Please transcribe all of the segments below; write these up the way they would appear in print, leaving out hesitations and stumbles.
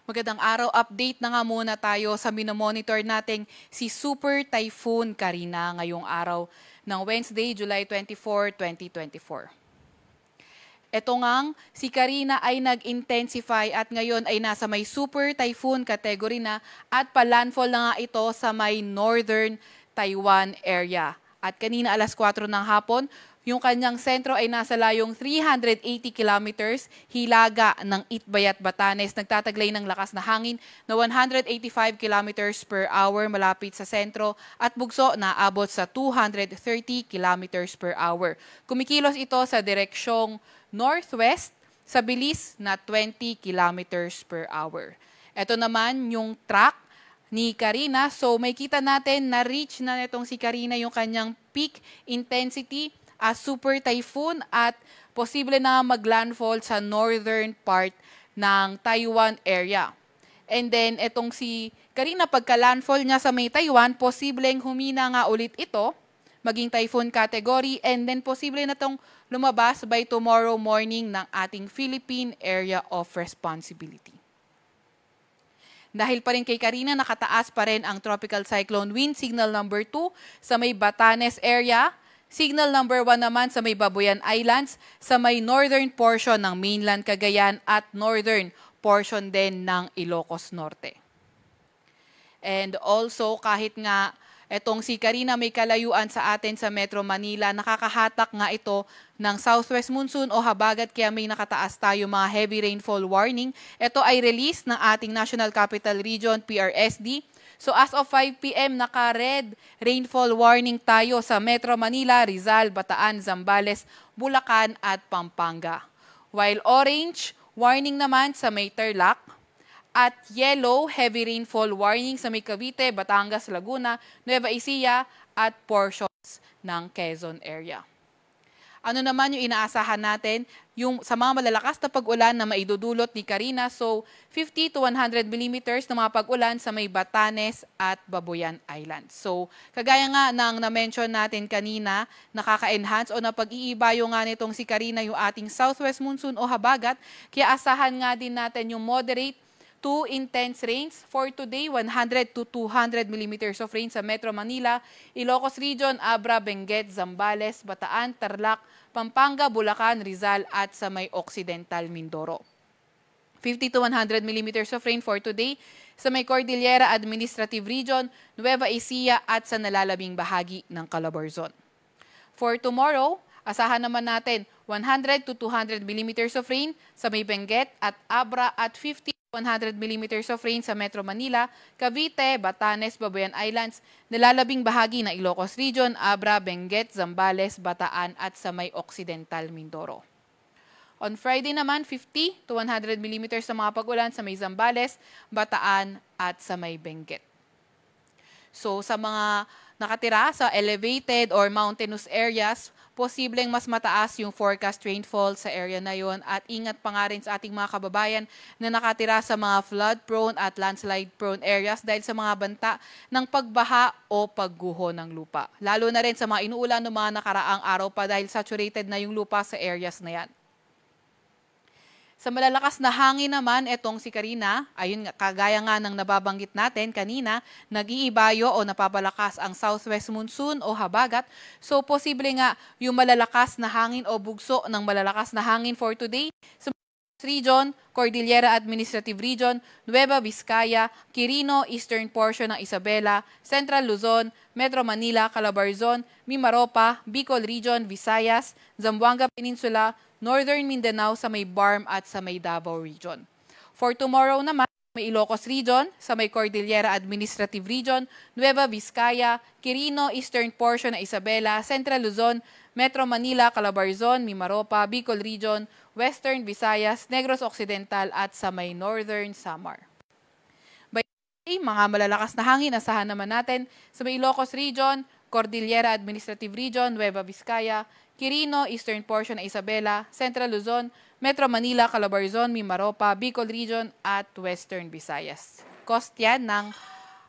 Magandang araw, update na nga muna tayo sa minomonitor nating si Super Typhoon Karina ngayong araw ng Wednesday, July 24, 2024. Ito ngang si Karina ay nag-intensify at ngayon ay nasa may Super Typhoon category na at palandfall na nga ito sa may Northern Taiwan area. At kanina alas 4 ng hapon, yung kanyang sentro ay nasa layong 380 kilometers, hilaga ng Itbayat, Batanes. Nagtataglay ng lakas na hangin na 185 kilometers per hour malapit sa sentro at bugso na abot sa 230 kilometers per hour. Kumikilos ito sa direksyong northwest sa bilis na 20 kilometers per hour. Ito naman yung track ni Karina. So may kita natin na reach na itong si Karina yung kanyang peak intensity as super typhoon at posible na maglandfall sa northern part ng Taiwan area. And then itong si Karina, pagka-landfall niya sa may Taiwan, posibleng humina nga ulit ito, maging typhoon category, and then posible na itong lumabas by tomorrow morning ng ating Philippine Area of Responsibility. Dahil pa rin kay Karina, nakataas pa rin ang Tropical Cyclone Wind Signal number 2 sa may Batanes area. Signal number 1 naman sa may Babuyan Islands, sa may northern portion ng mainland Cagayan at northern portion din ng Ilocos Norte. And also, kahit nga etong si Karina may kalayuan sa atin sa Metro Manila, nakakahatak nga ito ng southwest monsoon o habagat kaya may nakataas tayo mga heavy rainfall warning. Ito ay release ng ating National Capital Region, PRSD. So as of 5 p.m. naka-red rainfall warning tayo sa Metro Manila, Rizal, Bataan, Zambales, Bulacan at Pampanga. While orange warning naman sa may Tarlac at yellow heavy rainfall warning sa may Cavite, Batangas, Laguna, Nueva Ecija at portions ng Quezon area. Ano naman yung inaasahan natin? Yung sa mga malalakas na pag-ulan na maidudulot ni Karina, so 50 to 100 millimeters na mga pag-ulan sa may Batanes at Babuyan Islands. So kagaya nga ng na-mention natin kanina, nakaka-enhance o napag-iibayo nga nitong si Karina yung ating southwest monsoon o habagat, kaya asahan nga din natin yung moderate to intense rains for today, 100 to 200 millimeters of rain sa Metro Manila, Ilocos Region, Abra, Benguet, Zambales, Bataan, Tarlac, Pampanga, Bulacan, Rizal at sa may Occidental Mindoro. 50 to 100 millimeters of rain for today sa may Cordillera Administrative Region, Nueva Ecija at sa nalalabing bahagi ng Calabarzon. For tomorrow, asahan naman natin 100 to 200 millimeters of rain sa may Benguet at Abra at 50 100 millimeters of rain sa Metro Manila, Cavite, Batanes, Babuyan Islands, nalalabing bahagi ng Ilocos Region, Abra, Benguet, Zambales, Bataan at sa may Occidental Mindoro. On Friday naman, 50 to 100 millimeters sa mga pag-ulan sa may Zambales, Bataan at sa may Benguet. So sa mga nakatira sa elevated or mountainous areas, posibleng mas mataas yung forecast rainfall sa area na yon at ingat pa nga rin sa ating mga kababayan na nakatira sa mga flood-prone at landslide-prone areas dahil sa mga banta ng pagbaha o pagguho ng lupa. Lalo na rin sa mga inuulan ng mga nakaraang araw pa dahil saturated na yung lupa sa areas na yan. Sa malalakas na hangin naman, etong si Karina, ayun kagaya nga ng nababanggit natin kanina, nag-iibayo o napapalakas ang southwest monsoon o habagat. So posible nga yung malalakas na hangin o bugso ng malalakas na hangin for today sa Region, Cordillera Administrative Region, Nueva Vizcaya, Quirino, eastern portion ng Isabela, Central Luzon, Metro Manila, Calabarzon, Mimaropa, Bicol Region, Visayas, Zamboanga Peninsula, Northern Mindanao sa may Barm at sa may Davao Region. For tomorrow naman, may Ilocos Region, sa may Cordillera Administrative Region, Nueva Vizcaya, Quirino, eastern portion ng Isabela, Central Luzon, Metro Manila, Calabarzon, Mimaropa, Bicol Region, Western Visayas, Negros Occidental at sa may Northern Samar. By mga malalakas na hangin, asahan naman natin sa may Ilocos Region, Cordillera Administrative Region, Nueva Vizcaya, Quirino, eastern portion ng Isabela, Central Luzon, Metro Manila, Calabarzon, Mimaropa, Bicol Region at Western Visayas. Cost yan ng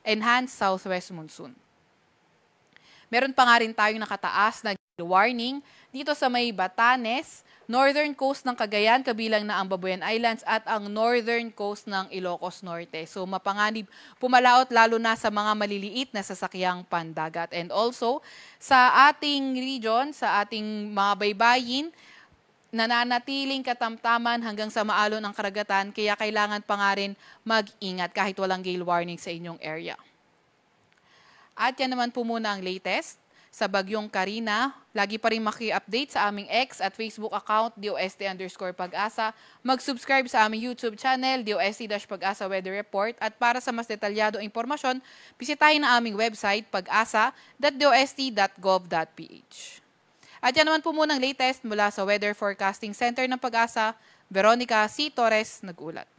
enhanced southwest monsoon. Meron pa nga rin tayong nakataas na warning dito sa may Batanes, northern coast ng Cagayan, kabilang na ang Babuyan Islands at ang northern coast ng Ilocos Norte. So mapanganib pumalaot lalo na sa mga maliliit na sasakyang pandagat. And also sa ating region, sa ating mga baybayin, nananatiling katamtaman hanggang sa maalon ang karagatan, kaya kailangan pa nga rin mag-ingat kahit walang gale warning sa inyong area. At yan naman po muna ang latest sa Bagyong Karina. Lagi pa rin maki-update sa aming X at Facebook account, DOST_Pag-asa. Mag-subscribe sa aming YouTube channel, DOST-Pag-asa Weather Report. At para sa mas detalyadong impormasyon, bisitahin ang aming website, pag-asa.dost.gov.ph. At yan naman po muna ang latest mula sa Weather Forecasting Center ng Pag-asa. Veronica C. Torres nag-ulat.